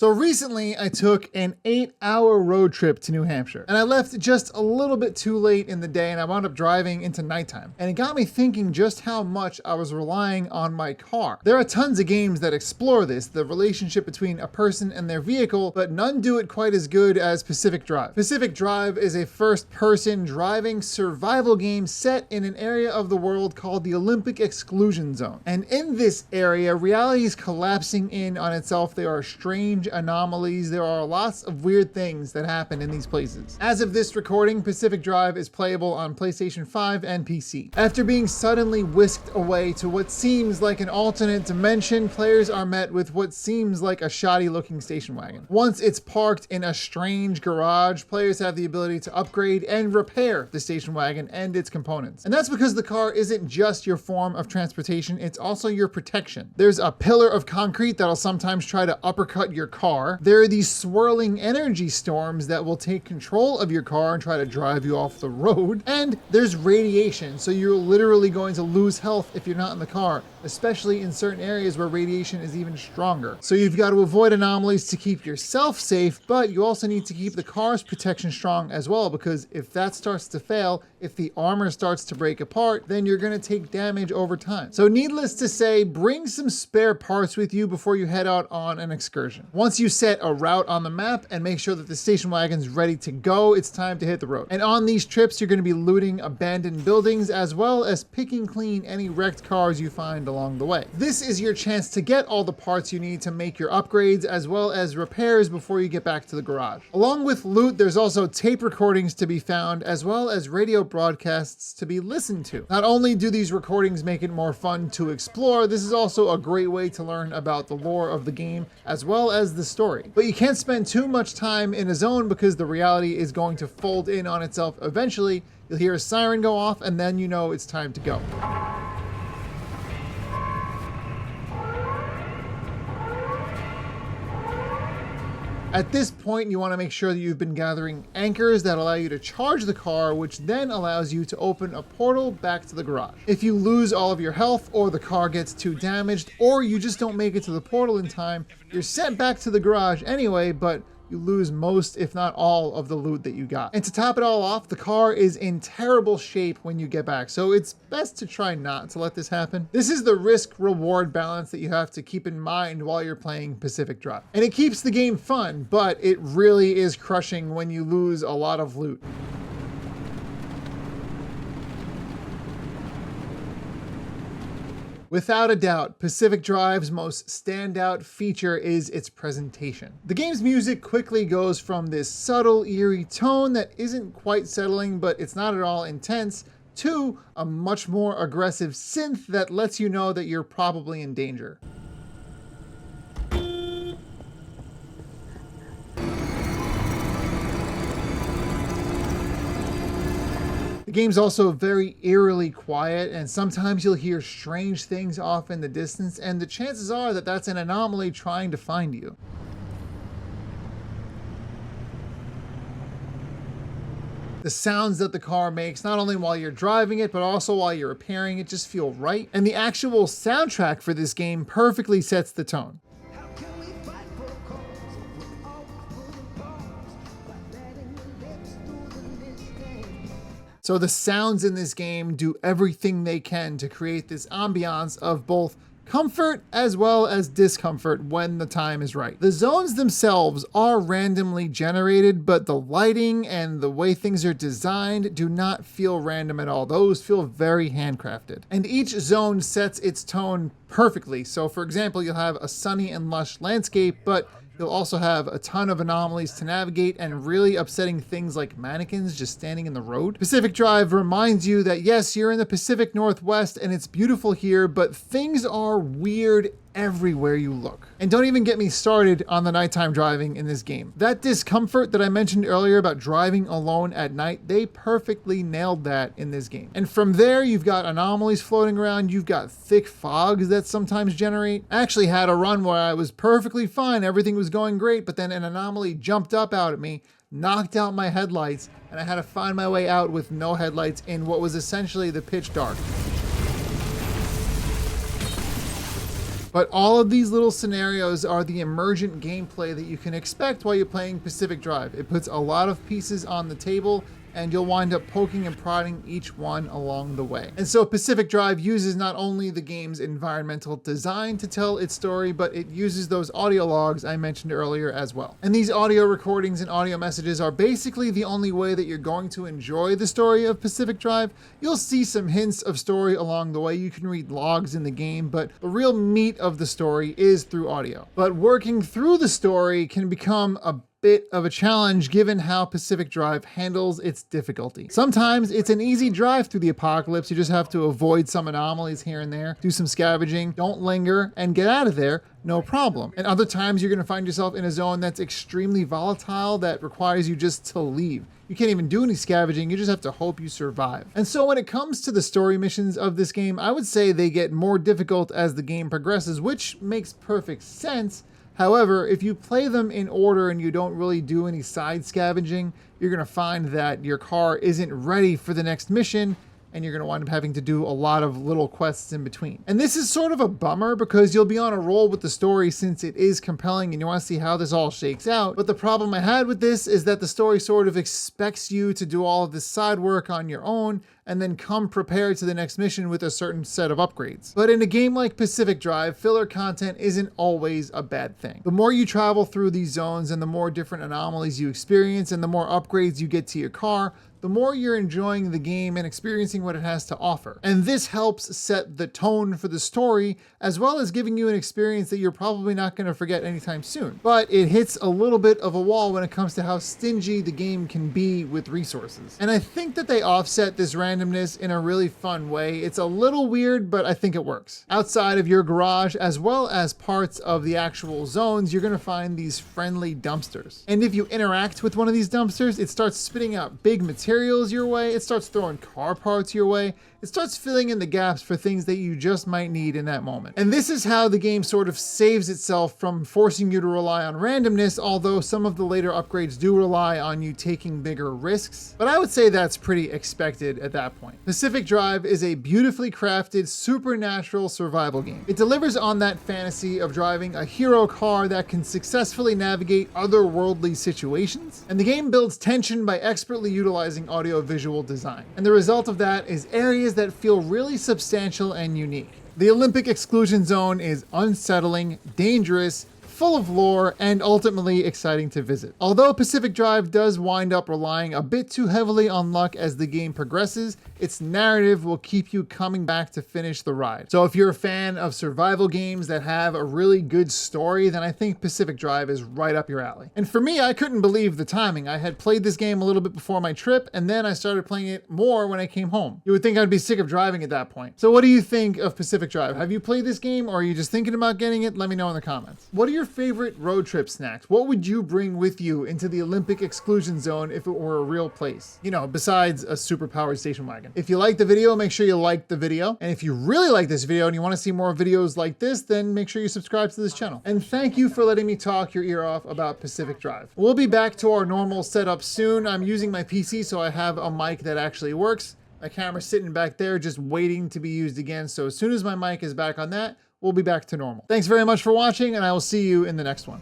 So recently I took an 8-hour road trip to New Hampshire and I left just a little bit too late in the day and I wound up driving into nighttime. And it got me thinking just how much I was relying on my car. There are tons of games that explore this, the relationship between a person and their vehicle, but none do it quite as good as Pacific Drive. Pacific Drive is a first-person driving survival game set in an area of the world called the Olympic Exclusion Zone. And in this area, reality is collapsing in on itself. There are strange anomalies. There are lots of weird things that happen in these places. As of this recording, Pacific Drive is playable on PlayStation 5 and PC. After being suddenly whisked away to what seems like an alternate dimension, players are met with what seems like a shoddy looking station wagon. Once it's parked in a strange garage, players have the ability to upgrade and repair the station wagon and its components. And that's because the car isn't just your form of transportation, it's also your protection. There's a pillar of concrete that'll sometimes try to uppercut your car. There are these swirling energy storms that will take control of your car and try to drive you off the road. And there's radiation, so you're literally going to lose health if you're not in the car, especially in certain areas where radiation is even stronger. So you've got to avoid anomalies to keep yourself safe, but you also need to keep the car's protection strong as well, because if that starts to fail, if the armor starts to break apart, then you're going to take damage over time. So needless to say, bring some spare parts with you before you head out on an excursion. Once you set a route on the map and make sure that the station wagon's ready to go, it's time to hit the road. And on these trips, you're going to be looting abandoned buildings as well as picking clean any wrecked cars you find along the way. This is your chance to get all the parts you need to make your upgrades as well as repairs before you get back to the garage. Along with loot, there's also tape recordings to be found as well as radio broadcasts to be listened to. Not only do these recordings make it more fun to explore, this is also a great way to learn about the lore of the game as well as the story. But you can't spend too much time in a zone because the reality is going to fold in on itself eventually. You'll hear a siren go off and then you know it's time to go. At this point, you want to make sure that you've been gathering anchors that allow you to charge the car, which then allows you to open a portal back to the garage. If you lose all of your health, or the car gets too damaged, or you just don't make it to the portal in time, you're sent back to the garage anyway, but you lose most, if not all, of the loot that you got. And to top it all off, the car is in terrible shape when you get back, so it's best to try not to let this happen. This is the risk-reward balance that you have to keep in mind while you're playing Pacific Drive. And it keeps the game fun, but it really is crushing when you lose a lot of loot. Without a doubt, Pacific Drive's most standout feature is its presentation. The game's music quickly goes from this subtle, eerie tone that isn't quite settling, but it's not at all intense, to a much more aggressive synth that lets you know that you're probably in danger. The game's also very eerily quiet, and sometimes you'll hear strange things off in the distance, and the chances are that that's an anomaly trying to find you. The sounds that the car makes, not only while you're driving it, but also while you're repairing it, just feel right. And the actual soundtrack for this game perfectly sets the tone. So the sounds in this game do everything they can to create this ambiance of both comfort as well as discomfort when the time is right. The zones themselves are randomly generated, but the lighting and the way things are designed do not feel random at all. Those feel very handcrafted. And each zone sets its tone perfectly. So for example, you'll have a sunny and lush landscape, but you'll also have a ton of anomalies to navigate and really upsetting things like mannequins just standing in the road. Pacific Drive reminds you that yes, you're in the Pacific Northwest and it's beautiful here, but things are weird everywhere you look. And don't even get me started on the nighttime driving in this game. That discomfort that I mentioned earlier about driving alone at night, they perfectly nailed that in this game. And from there, you've got anomalies floating around, you've got thick fogs that sometimes generate. I actually had a run where I was perfectly fine, everything was going great, but then an anomaly jumped up out at me, knocked out my headlights, and I had to find my way out with no headlights in what was essentially the pitch dark. But all of these little scenarios are the emergent gameplay that you can expect while you're playing Pacific Drive. It puts a lot of pieces on the table, and you'll wind up poking and prodding each one along the way. And so Pacific Drive uses not only the game's environmental design to tell its story, but it uses those audio logs I mentioned earlier as well. And these audio recordings and audio messages are basically the only way that you're going to enjoy the story of Pacific Drive. You'll see some hints of story along the way. You can read logs in the game, but the real meat of the story is through audio. But working through the story can become a bit of a challenge given how Pacific Drive handles its difficulty. Sometimes it's an easy drive through the apocalypse. You just have to avoid some anomalies here and there, do some scavenging, don't linger, and get out of there, no problem. And other times you're going to find yourself in a zone that's extremely volatile that requires you just to leave. You can't even do any scavenging, you just have to hope you survive. And so when it comes to the story missions of this game, I would say they get more difficult as the game progresses, which makes perfect sense. However, if you play them in order and you don't really do any side scavenging, you're going to find that your car isn't ready for the next mission, and you're going to wind up having to do a lot of little quests in between. And this is sort of a bummer because you'll be on a roll with the story since it is compelling and you want to see how this all shakes out. But the problem I had with this is that the story sort of expects you to do all of this side work on your own and then come prepared to the next mission with a certain set of upgrades. But in a game like Pacific Drive, filler content isn't always a bad thing. The more you travel through these zones and the more different anomalies you experience and the more upgrades you get to your car, the more you're enjoying the game and experiencing what it has to offer. And this helps set the tone for the story, as well as giving you an experience that you're probably not going to forget anytime soon. But it hits a little bit of a wall when it comes to how stingy the game can be with resources. And I think that they offset this randomness in a really fun way. It's a little weird, but I think it works. Outside of your garage, as well as parts of the actual zones, you're going to find these friendly dumpsters. And if you interact with one of these dumpsters, it starts spitting out big materials your way, it starts throwing car parts your way, it starts filling in the gaps for things that you just might need in that moment. And this is how the game sort of saves itself from forcing you to rely on randomness, although some of the later upgrades do rely on you taking bigger risks. But I would say that's pretty expected at that point. Pacific Drive is a beautifully crafted, supernatural survival game. It delivers on that fantasy of driving a hero car that can successfully navigate otherworldly situations. And the game builds tension by expertly utilizing audio-visual design. And the result of that is areas that feel really substantial and unique. The Olympic Exclusion Zone is unsettling, dangerous, full of lore, and ultimately exciting to visit. Although Pacific Drive does wind up relying a bit too heavily on luck as the game progresses, its narrative will keep you coming back to finish the ride. So if you're a fan of survival games that have a really good story, then I think Pacific Drive is right up your alley. And for me, I couldn't believe the timing. I had played this game a little bit before my trip, and then I started playing it more when I came home. You would think I'd be sick of driving at that point. So what do you think of Pacific Drive? Have you played this game, or are you just thinking about getting it? Let me know in the comments. What are your favorite road trip snacks? What would you bring with you into the Olympic Exclusion Zone if it were a real place? You know, besides a super-powered station wagon. If you liked the video, make sure you like the video. And if you really like this video and you want to see more videos like this, then make sure you subscribe to this channel. And thank you for letting me talk your ear off about Pacific Drive. We'll be back to our normal setup soon. I'm using my PC, so I have a mic that actually works. My camera's sitting back there just waiting to be used again. So as soon as my mic is back on that, we'll be back to normal. Thanks very much for watching, and I will see you in the next one.